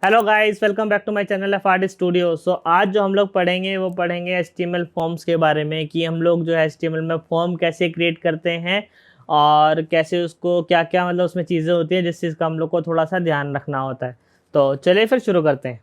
Hello guys, welcome back to my channel FRD studio. So आज जो हम लोग पढ़ेंगे वो पढ़ेंगे एचटीएमएल फॉर्म्स के बारे में कि हम लोग जो है एचटीएमएल में फॉर्म कैसे क्रिएट करते हैं और कैसे उसको क्या क्या मतलब उसमें चीज़ें होती हैं जिस चीज़ का हम लोग को थोड़ा सा ध्यान रखना होता है। तो चलिए फिर शुरू करते हैं।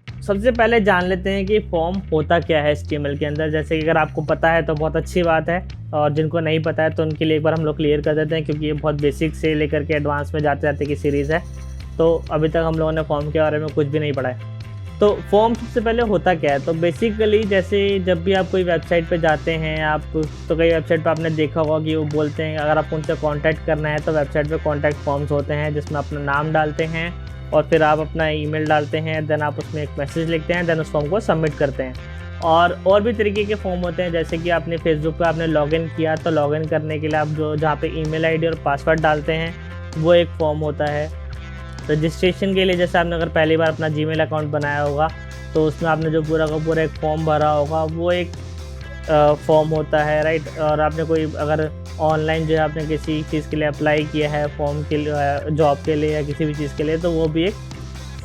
सबसे पहले जान लेते हैं कि फॉर्म होता क्या है एचटीएमएल के अंदर। जैसे कि अगर आपको पता है तो बहुत अच्छी बात है, और जिनको नहीं पता है तो उनके लिए एक बार हम लोग क्लियर कर देते हैं, क्योंकि ये बहुत बेसिक से लेकर के एडवांस में जाते जाते की सीरीज़ है। तो अभी तक हम लोगों ने फॉर्म के बारे में कुछ भी नहीं पढ़ा है। तो फॉर्म सबसे पहले होता क्या है, तो बेसिकली जैसे जब भी आप कोई वेबसाइट पे जाते हैं आप, तो कई वेबसाइट पे आपने देखा होगा कि वो बोलते हैं अगर आपको उनसे कांटेक्ट करना है तो वेबसाइट पे कांटेक्ट फॉर्म्स होते हैं जिसमें अपना नाम डालते हैं और फिर आप अपना ईमेल डालते हैं, देन आप उसमें एक मैसेज लिखते हैं, देन उस फॉर्म को सबमिट करते हैं। और भी तरीके के फॉर्म होते हैं, जैसे कि आपने फेसबुक पे आपने लॉगिन किया तो लॉगिन करने के लिए आप जो जहाँ पे ईमेल आईडी और पासवर्ड डालते हैं वो एक फॉर्म होता है। रजिस्ट्रेशन के लिए जैसे आपने अगर पहली बार अपना जीमेल अकाउंट बनाया होगा तो उसमें आपने जो पूरा का पूरा एक फॉर्म भरा होगा वो एक फॉर्म होता है, राइट। और आपने कोई अगर ऑनलाइन जो है आपने किसी चीज़ के लिए अप्लाई किया है फॉर्म के लिए, जॉब के लिए या किसी भी चीज़ के लिए, तो वो भी एक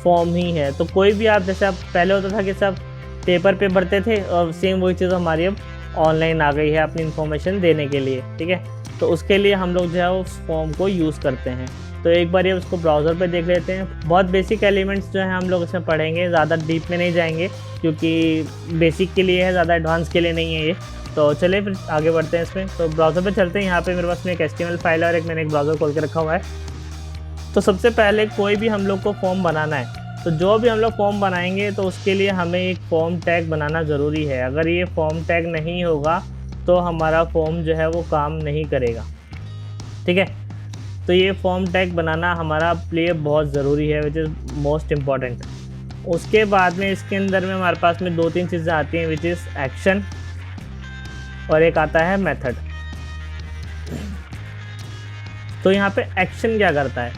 फॉर्म ही है। तो कोई भी आप, जैसे आप पहले होता था कि सब पेपर पे भरते थे और सेम वही चीज़ हमारी अब ऑनलाइन आ गई है अपनी इन्फॉर्मेशन देने के लिए, ठीक है। तो उसके लिए हम लोग जो है उस फॉर्म को यूज़ करते हैं। तो एक बार ये उसको ब्राउज़र पे देख लेते हैं। बहुत बेसिक एलिमेंट्स जो हैं हम लोग इसमें पढ़ेंगे, ज़्यादा डीप में नहीं जाएंगे क्योंकि बेसिक के लिए है, ज़्यादा एडवांस के लिए नहीं है ये। तो चलिए फिर आगे बढ़ते हैं इसमें। तो ब्राउज़र पे चलते हैं। यहाँ पे मेरे पास में एक HTML फाइल है और मैंने एक ब्राउज़र खोल के रखा हुआ है। तो सबसे पहले कोई भी हम लोग को फॉर्म बनाना है, तो जो भी हम लोग फॉर्म बनाएंगे तो उसके लिए हमें एक फॉर्म टैग बनाना ज़रूरी है। अगर ये फॉर्म टैग नहीं होगा तो हमारा फॉर्म जो है वो काम नहीं करेगा, ठीक है। तो ये फॉर्म टैग बनाना हमारा लिए बहुत ज़रूरी है, विच इज़ मोस्ट इम्पॉर्टेंट। उसके बाद में इसके अंदर में हमारे पास में 2-3 चीज़ें आती हैं, विच इज़ एक्शन और एक आता है मेथड। तो यहाँ पे एक्शन क्या करता है,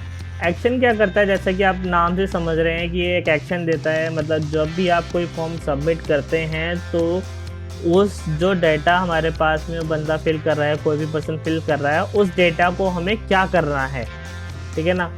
एक्शन क्या करता है, जैसा कि आप नाम से समझ रहे हैं कि ये एक एक्शन देता है। मतलब जब भी आप कोई फॉर्म सबमिट करते हैं तो उस जो डेटा हमारे पास में बंदा फिल कर रहा है, कोई भी पर्सन फिल कर रहा है, उस डेटा को हमें क्या करना है, ठीक है ना।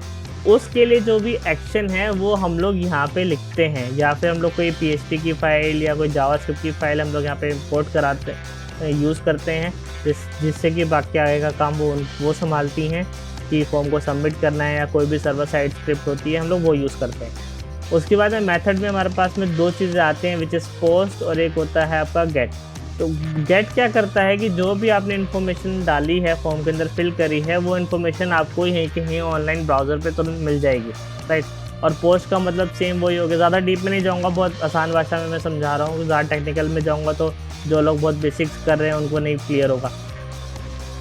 उसके लिए जो भी एक्शन है वो हम लोग यहाँ पे लिखते हैं, या फिर हम लोग कोई PHP की फ़ाइल या कोई जावास्क्रिप्ट की फ़ाइल हम लोग यहाँ पे इंपोर्ट कराते यूज़ करते हैं, जिससे कि बाकी आगे का काम वो संभालती हैं कि फॉर्म को सबमिट करना है, या कोई भी सर्वर साइड स्क्रिप्ट होती है हम लोग वो यूज़ करते हैं। उसके बाद में मेथड में हमारे पास में 2 चीज़ें आती हैं, विच इज़ पोस्ट और एक होता है आपका गेट। तो गेट क्या करता है कि जो भी आपने इन्फॉर्मेशन डाली है फॉर्म के अंदर फिल करी है वो इन्फॉर्मेशन आपको यहीं कहीं ऑनलाइन ब्राउज़र पे तुरंत मिल जाएगी, राइट। और पोस्ट का मतलब सेम वही होगा। ज़्यादा डीप में नहीं जाऊँगा, बहुत आसान भाषा में मैं समझा रहा हूँ। ज़्यादा टेक्निकल में जाऊँगा तो जो लोग बहुत बेसिक्स कर रहे हैं उनको नहीं क्लियर होगा।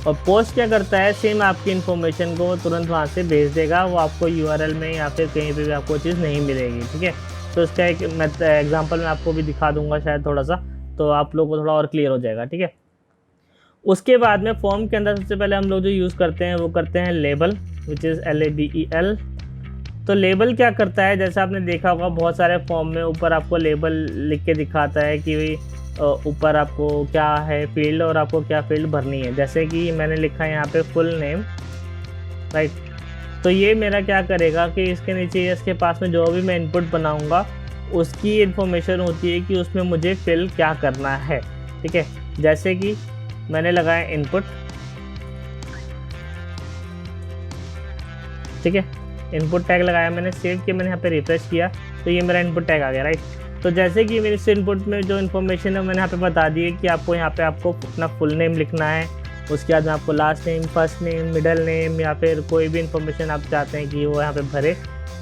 और पोस्ट क्या करता है, सेम आपकी इन्फॉर्मेशन को तुरंत वहाँ से भेज देगा, वो आपको URL में या फिर कहीं पे भी आपको चीज़ नहीं मिलेगी, ठीक है। तो इसका एक एग्जांपल मैं आपको भी दिखा दूंगा शायद थोड़ा सा, तो आप लोगों को थोड़ा और क्लियर हो जाएगा, ठीक है। उसके बाद में फॉर्म के अंदर सबसे पहले हम लोग जो यूज़ करते हैं वो करते हैं लेबल, विच इज़ LABEL। तो लेबल क्या करता है, जैसे आपने देखा होगा बहुत सारे फॉर्म में ऊपर आपको लेबल लिख के दिखाता है कि ऊपर आपको क्या है फील्ड और आपको क्या फील्ड भरनी है। जैसे कि मैंने लिखा है यहाँ पे फुल नेम, राइट। तो ये मेरा क्या करेगा कि इसके नीचे इसके पास में जो भी मैं इनपुट बनाऊँगा उसकी इन्फॉर्मेशन होती है कि उसमें मुझे फिल क्या करना है, ठीक है। जैसे कि मैंने लगाया इनपुट, ठीक है, इनपुट टैग लगाया मैंने, सेव किया, मैंने यहाँ पे रिफ्रेश किया तो ये मेरा इनपुट टैग आ गया, राइट। तो जैसे कि मेरे इस इनपुट में जो इन्फॉर्मेशन है मैंने यहाँ पे बता दी है कि आपको यहाँ पे आपको अपना फुल नेम लिखना है, उसके बाद में आपको last name, first name, middle name, या फिर कोई भी इन्फॉर्मेशन आप चाहते हैं कि वो यहाँ पे भरे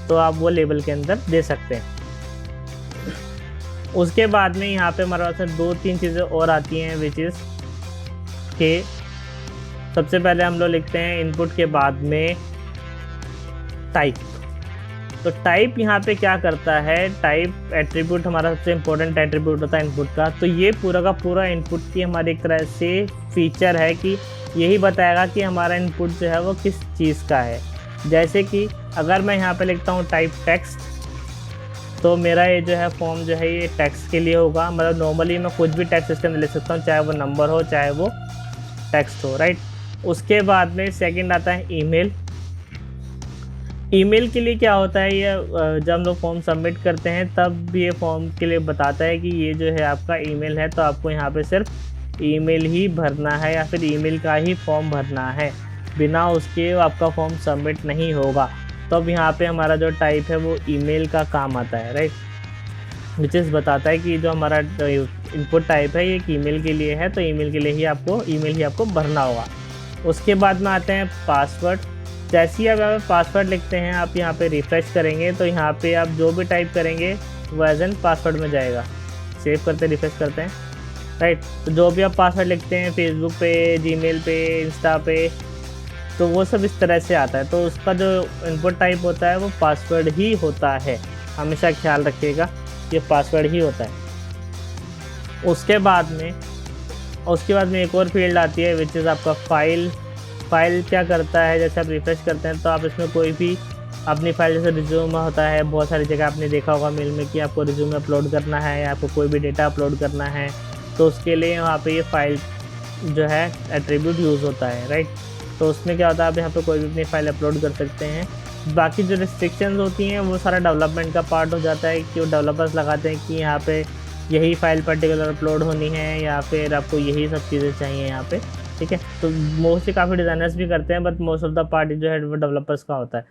तो आप वो लेबल के अंदर दे सकते हैं। उसके बाद में यहाँ पे हमारे पास 2-3 चीज़ें और आती हैं, विच इज़ के सबसे पहले हम लोग लिखते हैं इनपुट के बाद में टाइप। तो टाइप यहाँ पे क्या करता है, टाइप एट्रीब्यूट हमारा सबसे इम्पोर्टेंट एट्रीब्यूट होता है इनपुट का। तो ये पूरा का पूरा इनपुट की हमारी एक तरह से फीचर है कि यही बताएगा कि हमारा इनपुट जो है वो किस चीज़ का है। जैसे कि अगर मैं यहाँ पे लिखता हूँ टाइप टेक्स्ट, तो मेरा ये जो है फॉर्म जो है ये टेक्स्ट के लिए होगा, मतलब नॉर्मली मैं कुछ भी टेक्स्ट इसके अंदर ले सकता हूँ, चाहे वो नंबर हो चाहे वो टेक्स्ट हो, राइट। उसके बाद में सेकंड आता है ईमेल। ईमेल के लिए क्या होता है, ये जब हम लोग फॉर्म सबमिट करते हैं तब ये फॉर्म के लिए बताता है कि ये जो है आपका ईमेल है, तो आपको यहाँ पे सिर्फ ईमेल ही भरना है या फिर ईमेल का ही फॉर्म भरना है, बिना उसके आपका फॉर्म सबमिट नहीं होगा। तो अब यहाँ पे हमारा जो टाइप है वो ईमेल का काम आता है, राइट, विच इज़ बताता है कि जो हमारा इनपुट टाइप है ये ईमेल के लिए है, तो ईमेल के लिए ही आपको ईमेल ही आपको भरना होगा। उसके बाद में आते हैं पासवर्ड। जैसे ही आप यहाँ पे पासवर्ड लिखते हैं, आप यहाँ पे रिफ्रेश करेंगे तो यहाँ पे आप जो भी टाइप करेंगे वो एज एन पासवर्ड में जाएगा। सेव करते रिफ्रेश करते हैं, राइट। तो जो भी आप पासवर्ड लिखते हैं फेसबुक पे, जीमेल पे, इंस्टा पे, तो वो सब इस तरह से आता है। तो उसका जो इनपुट टाइप होता है वो पासवर्ड ही होता है, हमेशा ख्याल रखिएगा ये पासवर्ड ही होता है। उसके बाद में एक और फील्ड आती है विच इज़ आपका फाइल क्या करता है, जैसे आप रिफ्रेश करते हैं तो आप इसमें कोई भी अपनी फाइल, जैसे रिज्यूम होता है, बहुत सारी जगह आपने देखा होगा मेल में कि आपको रिज्यूम अपलोड करना है या आपको कोई भी डेटा अपलोड करना है, तो उसके लिए वहाँ पे ये फाइल जो है एट्रीब्यूट यूज़ होता है, राइट। तो उसमें क्या होता है, आप यहाँ पे कोई भी अपनी फाइल अपलोड कर सकते हैं। बाकी जो रिस्ट्रिक्शंस होती हैं वो सारा डेवलपमेंट का पार्ट हो जाता है कि वो डेवलपर्स लगाते हैं कि यहाँ पे यही फाइल पर्टिकुलर अपलोड होनी है या फिर आपको यही सब चीज़ें चाहिए यहाँ पे, ठीक है। तो मोस्टली काफ़ी डिज़ाइनर्स भी करते हैं, but most of the part जो है वो डेवलपर्स का होता है,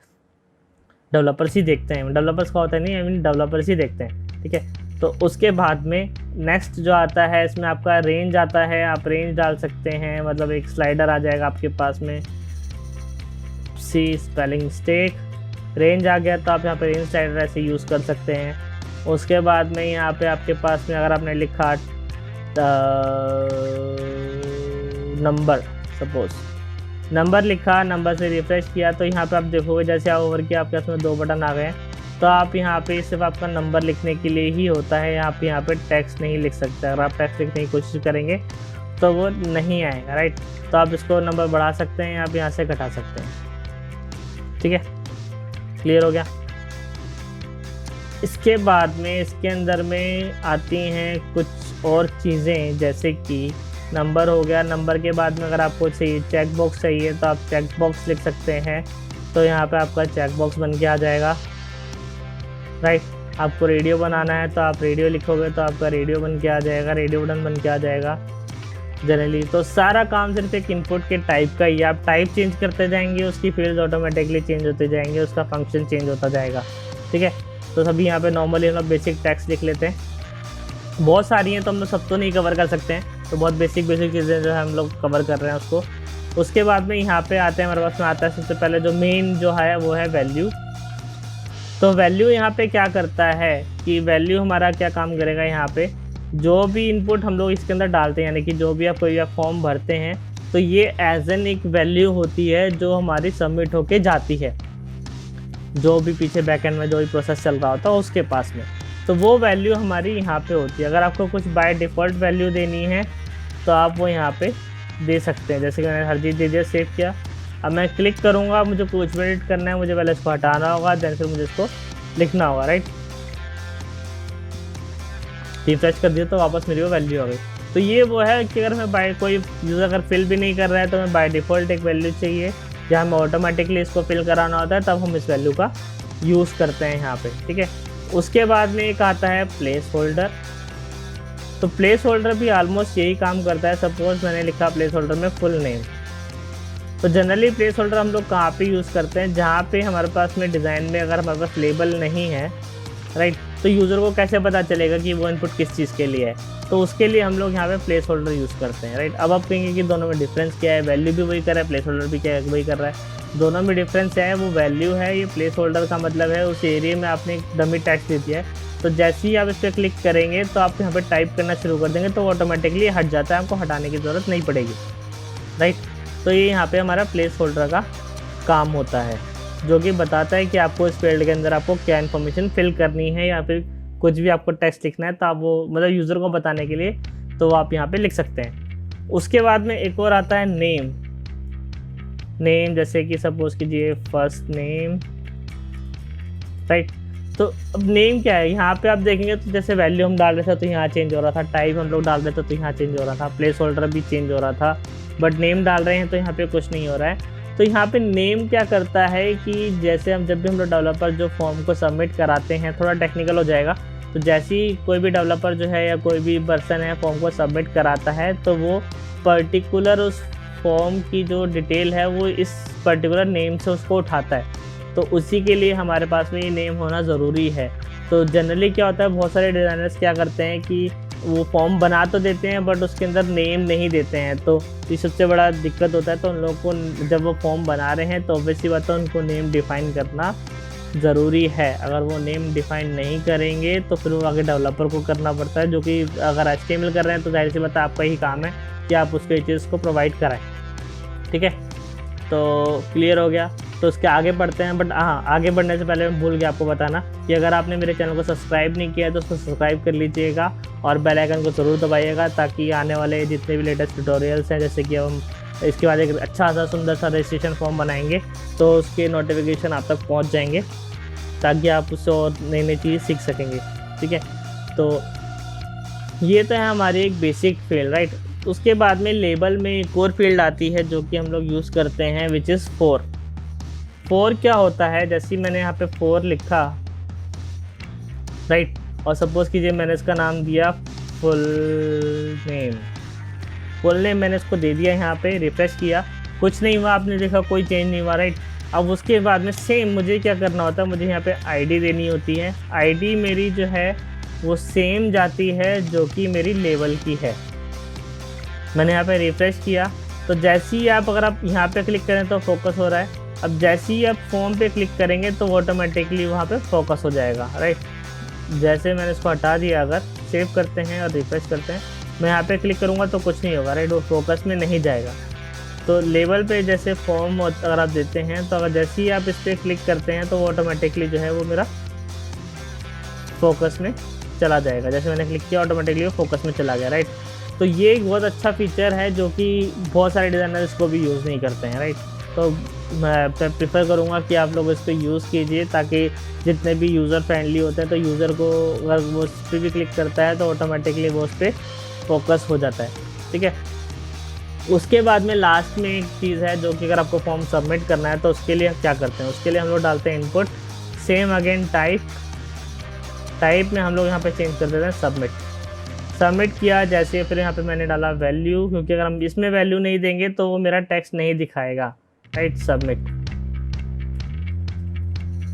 डेवलपर्स ही देखते हैं, डेवलपर्स का होता है नहीं, आई मीन डेवलपर्स ही देखते हैं, ठीक है। तो उसके बाद में नेक्स्ट जो आता है इसमें आपका रेंज आता है, आप रेंज डाल सकते हैं, मतलब एक स्लाइडर आ जाएगा आपके पास में, सी स्पेलिंग मिस्टेक, रेंज आ गया तो आप यहाँ पे रेंज स्लाइडर ऐसे यूज़ कर सकते हैं। उसके बाद में यहाँ पे आपके पास में अगर आपने लिखा नंबर, सपोज नंबर लिखा, नंबर से रिफ्रेश किया, तो यहाँ पे आप देखोगे जैसे आप ओवर किया आपके पास में 2 बटन आ गए हैं, तो आप यहाँ पे सिर्फ आपका नंबर लिखने के लिए ही होता है, आप यहाँ पे टेक्स्ट नहीं लिख सकते। अगर आप टेक्स्ट लिखने की कोशिश करेंगे तो वो नहीं आएगा, राइट। तो आप इसको नंबर बढ़ा सकते हैं, आप यहाँ से घटा सकते हैं, ठीक है, क्लियर हो गया। इसके बाद में इसके अंदर में आती हैं कुछ और चीज़ें, जैसे कि नंबर हो गया। नंबर के बाद में अगर आपको चाहिए चेक बॉक्स चाहिए तो आप चेक बॉक्स लिख सकते हैं, तो यहाँ पे आपका चेक बॉक्स बन के आ जाएगा, राइट। आपको रेडियो बनाना है तो आप रेडियो लिखोगे तो आपका रेडियो बन के आ जाएगा, रेडियो बटन बन के आ जाएगा जनरली। तो सारा काम सिर्फ एक इनपुट के टाइप का ही, आप टाइप चेंज करते जाएंगे, उसकी फील्ड ऑटोमेटिकली चेंज होते जाएंगे, उसका फंक्शन चेंज होता जाएगा, ठीक है। तो सभी यहाँ पे नॉर्मली हम लोग बेसिक टेक्स्ट लिख लेते हैं, बहुत सारी हैं तो हम लोग सब तो नहीं कवर कर सकते हैं, तो बहुत बेसिक चीज़ें जो है हम लोग कवर कर रहे हैं उसको। उसके बाद में यहाँ पे आते हैं, हमारे पास में आता है सबसे पहले जो मेन जो है वो है वैल्यू। तो वैल्यू यहाँ पे क्या करता है कि वैल्यू हमारा क्या काम करेगा, यहाँ पे जो भी इनपुट हम लोग इसके अंदर डालते हैं, यानी कि जो भी आप कोई फॉर्म भरते हैं, तो ये एज एन एक वैल्यू होती है जो हमारी सबमिट होके जाती है, जो भी पीछे बैकएंड में जो भी प्रोसेस चल रहा होता है उसके पास में, तो वो वैल्यू हमारी यहाँ पे होती है। अगर आपको कुछ बाय डिफ़ॉल्ट वैल्यू देनी है तो आप वो यहाँ पे दे सकते हैं, जैसे कि मैंने हरजीत दे दिया, सेव किया। अब मैं क्लिक करूँगा, मुझे कुछ भी एडिट करना है, मुझे पहले इसको हटाना होगा, देन फिर मुझे इसको लिखना होगा, राइट। रिफ्रेश कर दिया तो वापस मेरी वो वैल्यू आ गई। तो ये वो है कि अगर मैं बाय कोई यूज़र अगर फिल भी नहीं कर रहा है तो मैं बाय डिफ़ॉल्ट एक वैल्यू चाहिए, जहाँ हमें ऑटोमेटिकली इसको फिल कराना होता है, तब हम इस वैल्यू का यूज़ करते हैं यहाँ पे, ठीक है। उसके बाद में एक आता है प्लेस होल्डर। तो प्लेस होल्डर भी ऑलमोस्ट यही काम करता है। सपोज मैंने लिखा प्लेस होल्डर में फुल नेम, तो जनरली प्लेस होल्डर हम लोग कहाँ पे यूज़ करते हैं, जहाँ पे हमारे पास में डिज़ाइन में अगर हमारे पास लेबल नहीं है, राइट, तो यूज़र को कैसे पता चलेगा कि वो इनपुट किस चीज़ के लिए है, तो उसके लिए हम लोग यहाँ पे प्लेस होल्डर यूज़ करते हैं, राइट। अब आप कहेंगे कि दोनों में डिफरेंस क्या है, वैल्यू भी वही कर रहा है, प्लेस होल्डर भी क्या है वही कर रहा है, दोनों में डिफरेंस है, वो वैल्यू है, ये प्लेस होल्डर का मतलब है उस एरिया में आपने एक डमी टेक्स्ट दे दिया है, तो जैसे ही आप इस पर क्लिक करेंगे तो आप यहाँ पे टाइप करना शुरू कर देंगे तो ऑटोमेटिकली हट जाता है, आपको हटाने की ज़रूरत नहीं पड़ेगी, राइट। तो ये यहाँ पे हमारा प्लेस होल्डर का काम होता है, जो कि बताता है कि आपको इस फील्ड के अंदर आपको क्या इन्फॉर्मेशन फिल करनी है, या फिर कुछ भी आपको टेक्स्ट लिखना है तो आप वो मतलब यूज़र को बताने के लिए तो आप यहाँ पे लिख सकते हैं। उसके बाद में एक और आता है नेम, जैसे कि सपोज कीजिए फर्स्ट नेम, राइट। तो अब नेम क्या है, यहाँ पे आप देखेंगे तो जैसे वैल्यू हम डाल रहे थे तो यहाँ चेंज हो रहा था, टाइप हम लोग डाल रहे थे तो यहाँ चेंज हो रहा था, प्लेस होल्डर भी चेंज हो रहा था, बट नेम डाल रहे हैं तो यहाँ पे कुछ नहीं हो रहा है। तो यहाँ पे नेम क्या करता है कि जैसे हम जब भी हम लोग डेवलपर जो फॉर्म को सबमिट कराते हैं, थोड़ा टेक्निकल हो जाएगा, तो जैसे ही कोई भी डेवलपर जो है या कोई भी पर्सन है फॉर्म को सबमिट कराता है तो वो पर्टिकुलर उस फॉर्म की जो डिटेल है वो इस पर्टिकुलर नेम से उसको उठाता है। तो उसी के लिए हमारे पास में ये नेम होना ज़रूरी है। तो जनरली क्या होता है, बहुत सारे डिज़ाइनर्स क्या करते हैं कि वो फॉर्म बना तो देते हैं बट उसके अंदर नेम नहीं देते हैं, तो ये सबसे बड़ा दिक्कत होता है। तो उन लोगों को जब वो फॉर्म बना रहे हैं तो ऑब्वियसली बात है उनको नेम डिफ़ाइन करना ज़रूरी है। अगर वो नेम डिफ़ाइन नहीं करेंगे तो फिर वो आगे डेवलपर को करना पड़ता है, जो कि अगर HTML कर रहे हैं तो जाहिर सी बात है आपका ही काम है कि आप उसको ये चीज़ को प्रोवाइड कराएं। ठीक है, तो क्लियर हो गया। तो उसके आगे बढ़ते हैं, बट हाँ, आगे बढ़ने से पहले मैं भूल गया आपको बताना कि अगर आपने मेरे चैनल को सब्सक्राइब नहीं किया है तो उसको सब्सक्राइब कर लीजिएगा और बेल आइकन को ज़रूर दबाइएगा, ताकि आने वाले जितने भी लेटेस्ट ट्यूटोरियल्स हैं, जैसे कि हम इसके बाद एक अच्छा सा सुंदर सा रजिस्ट्रेशन फॉर्म बनाएंगे तो उसके नोटिफिकेशन आप तक पहुँच जाएंगे, ताकि आप उससे और नई नई चीज़ सीख सकेंगे। ठीक है, तो ये तो है हमारी एक बेसिक फील्ड, राइट। उसके बाद में लेबल में एक और फील्ड आती है जो कि हम लोग यूज़ करते हैं, विच इज़ 4। 4 क्या होता है, जैसे मैंने यहाँ पे 4 लिखा, राइट, और सपोज़ कीजिए मैंने इसका नाम दिया फुल नेम। फुल नेम मैंने इसको दे दिया, यहाँ पे रिफ्रेश किया, कुछ नहीं हुआ, आपने देखा कोई चेंज नहीं हुआ, राइट। अब उसके बाद में सेम मुझे क्या करना होता है, मुझे यहाँ पे आईडी देनी होती है। आईडी मेरी जो है वो सेम जाती है जो कि मेरी लेवल की है। मैंने यहाँ पे रिफ्रेश किया तो जैसे ही अगर आप यहाँ पे क्लिक करें तो फोकस हो रहा है। अब जैसे ही आप फॉर्म पे क्लिक करेंगे तो ऑटोमेटिकली वहाँ पे फोकस हो जाएगा, राइट। जैसे मैंने इसको हटा दिया, अगर सेव करते हैं और रिफ्रेश करते हैं, मैं यहाँ पे क्लिक करूँगा तो कुछ नहीं होगा, राइट, वो फोकस में नहीं जाएगा। तो लेवल पे जैसे फॉर्म अगर आप देते हैं तो अगर जैसे ही आप इस पर क्लिक करते हैं तो ऑटोमेटिकली जो है वो मेरा फोकस में चला जाएगा। जैसे मैंने क्लिक किया ऑटोमेटिकली वो फोकस में चला गया, राइट। तो ये एक बहुत अच्छा फीचर है जो कि बहुत सारे डिज़ाइनर इसको भी यूज़ नहीं करते हैं, राइट। तो मैं प्रेफर करूँगा कि आप लोग इसको यूज़ कीजिए, ताकि जितने भी यूज़र फ्रेंडली होते हैं तो यूज़र को अगर वो उस पर भी क्लिक करता है तो ऑटोमेटिकली वो उस पर फोकस हो जाता है। ठीक है, उसके बाद में लास्ट में एक चीज़ है जो कि अगर आपको फॉर्म सबमिट करना है तो उसके लिए क्या करते हैं, उसके लिए हम लोग डालते हैं इनपुट, सेम अगेन टाइप में हम लोग यहाँ पे चेंज कर देते हैं सबमिट किया। जैसे फिर यहाँ पे मैंने डाला वैल्यू, क्योंकि अगर हम इसमें वैल्यू नहीं देंगे तो वो मेरा टेक्स्ट नहीं दिखाएगा, राइट। सबमिट,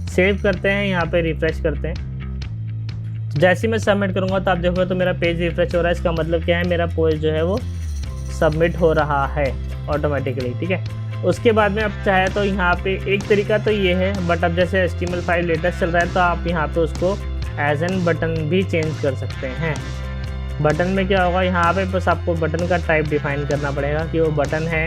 सेव करते हैं, यहाँ पे रिफ्रेश करते हैं। जैसे मैं सबमिट करूँगा तो आप देखोगे तो मेरा पेज रिफ्रेश हो रहा है। इसका मतलब क्या है, मेरा पेज जो है वो सबमिट हो रहा है ऑटोमेटिकली। ठीक है, उसके बाद में अब चाहे तो यहाँ पे एक तरीका तो ये है, बट अब जैसे HTML5 लेटेस्ट चल रहा है तो आप यहाँ पे उसको एज एन बटन भी चेंज कर सकते हैं। बटन में क्या होगा, यहाँ पे बस आपको बटन का टाइप डिफाइन करना पड़ेगा कि वो बटन है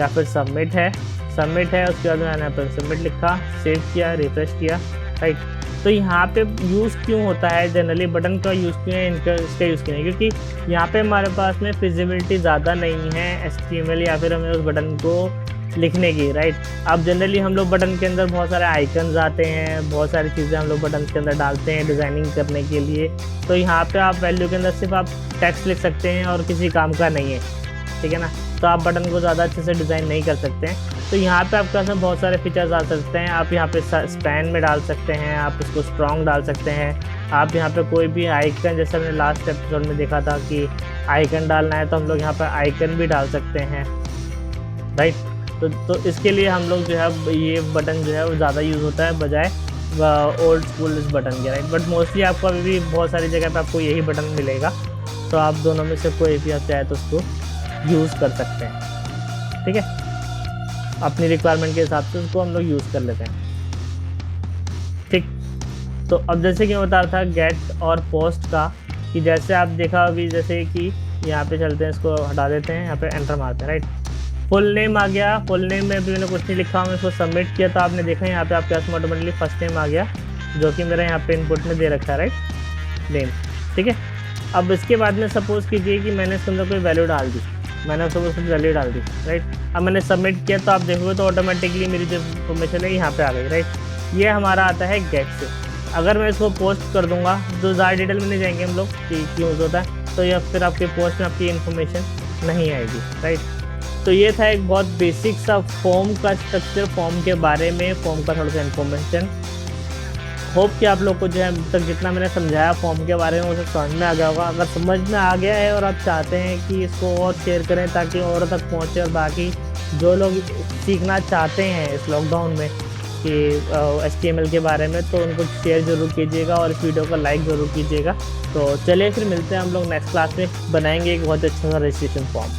या फिर सबमिट है। उसके बाद मैंने यहाँ पर सबमिट लिखा, सेव किया, रिफ्रेश किया, राइट। तो यहाँ पे यूज़ क्यों होता है, जनरली बटन का यूज़ क्यों है, इसका यूज़ क्यों है, क्योंकि यहाँ पे हमारे पास में फिजिबिलिटी ज़्यादा नहीं है HTML या फिर हमें उस बटन को लिखने की, राइट। अब जनरली हम लोग बटन के अंदर बहुत सारे आइकन्स आते हैं, बहुत सारी चीज़ें हम लोग बटन के अंदर डालते हैं डिज़ाइनिंग करने के लिए। तो यहाँ पे आप वैल्यू के अंदर सिर्फ आप टेक्स्ट लिख सकते हैं और किसी काम का नहीं है, ठीक है ना। तो आप बटन को ज़्यादा अच्छे से डिज़ाइन नहीं कर सकते हैं। तो यहाँ पे आपके पास बहुत सारे फीचर्स डाल सकते हैं। आप यहाँ पे स्पैन में डाल सकते हैं, आप इसको स्ट्रॉन्ग डाल सकते हैं। आप यहाँ पे कोई भी आइकन, जैसे हमने लास्ट एपिसोड में देखा था कि आइकन डालना है तो हम लोग यहाँ पर आइकन भी डाल सकते हैं, राइट। तो इसके लिए हम लोग जो है ये बटन जो है वो ज़्यादा यूज़ होता है बजाय ओल्ड स्कूल इस बटन के, राइट। बट मोस्टली आपको अभी भी बहुत सारी जगह पे आपको यही बटन मिलेगा, तो आप दोनों में से कोई भी आप चाहे तो उसको यूज़ कर सकते हैं, ठीक है। अपनी रिक्वायरमेंट के हिसाब से उसको हम लोग यूज़ कर लेते हैं, ठीक। तो अब जैसे कि मैं बता रहा था गेट और पोस्ट का, कि जैसे आप देखा अभी, जैसे कि यहाँ पे चलते हैं, इसको हटा देते हैं, यहाँ पे एंटर मारते हैं, राइट। फुल नेम आ गया। फुल नेम में भी मैंने कुछ नहीं लिखा, मैं इसको सबमिट किया तो आपने देखा यहाँ पे आपके पास में ऑटोमेटिकली फर्स्ट नेम आ गया, जो कि मेरा यहाँ पे इनपुट में दे रखा है, राइट, नेम, ठीक है। अब इसके बाद में सपोज़ कीजिए कि मैंने इसके अंदर कोई वैल्यू डाल दी, मैंने सपोज वैल्यू डाल दी, राइट। अब मैंने सबमिट किया तो आप देखोगे तो ऑटोमेटिकली मेरी जो इन्फॉर्मेशन है यहाँ पे आ गई, राइट। ये हमारा आता है गेट से। अगर मैं इसको पोस्ट कर दूंगा तो ज़्यादा डिटेल में नहीं जाएंगे हम लोग कि क्यों यूज़ होता है, तो या फिर आपके पोस्ट में आपकी इन्फॉर्मेशन नहीं आएगी, राइट। तो ये था एक बहुत बेसिक सा फॉर्म का स्ट्रक्चर, फॉर्म के बारे में, फॉर्म का थोड़ा सा इन्फॉर्मेशन। होप कि आप लोग को जो है अब तक जितना मैंने समझाया फॉर्म के बारे में उसे समझ में आ गया होगा। अगर समझ में आ गया है और आप चाहते हैं कि इसको और शेयर करें ताकि और तक पहुंचे, और बाकी जो लोग सीखना चाहते हैं इस लॉकडाउन में कि HTML के बारे में, तो उनको शेयर ज़रूर कीजिएगा और इस वीडियो को लाइक ज़रूर कीजिएगा। तो चलिए फिर मिलते हैं हम लोग नेक्स्ट क्लास में, बनाएंगे एक बहुत अच्छा सा रजिस्ट्रेशन फॉर्म।